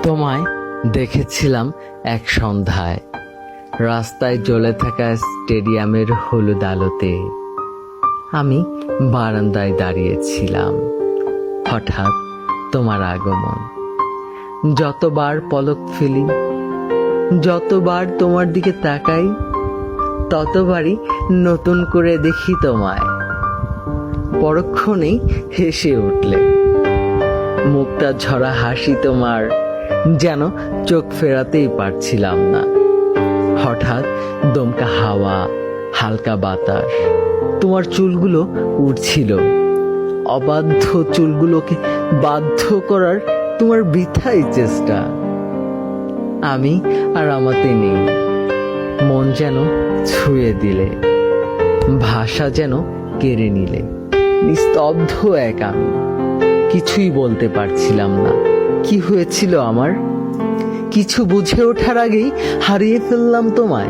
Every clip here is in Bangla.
তোমায় দেখেছিলাম এক সন্ধ্যায় রাস্তায় জ্বলে থাকা স্টেডিয়ামের হলুদ আলোতে। আমি বারান্দায় দাঁড়িয়েছিলাম। হঠাৎ তোমার আগমন। যতবার পলক ফেলি, যতবার তোমার দিকে তাকাই, ততবারই নতুন করে দেখি তোমায়। পরক্ষণেই হেসে উঠলে। মুখটা ঝরা হাসি তোমার, যেন চোখ ফেরাতেই পারছিলাম না। হঠাৎ দমকা হাওয়া, হালকা বাতাস, তোমার চুলগুলো উড়ছিল। অবাধ্য চুলগুলোকে বাধ্য করার তোমার বৃথাই চেষ্টা। আমি আর আমাতে নেই। মন যেন ছুঁয়ে দিলে, ভাষা যেন কেড়ে নিলে। নিস্তব্ধ এক আমি, কিছুই বলতে পারছিলাম না। কি হয়েছিল আমার? কিছু বুঝে ওঠার আগেই হারিয়ে ফেললাম তোমায়।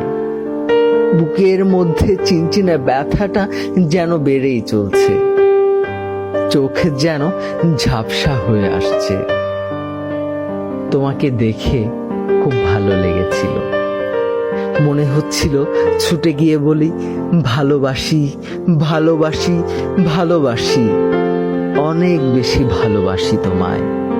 বুকের মধ্যে চিনচিনে ব্যথাটা যেন বেড়েই চলছে। চোখ যেন ঝাপসা হয়ে আসছে। তোমাকে দেখে খুব ভালো লেগেছিল। মনে হচ্ছিল ছুটে গিয়ে বলি, ভালোবাসি, ভালোবাসি, ভালোবাসি, অনেক বেশি ভালোবাসি তোমায়।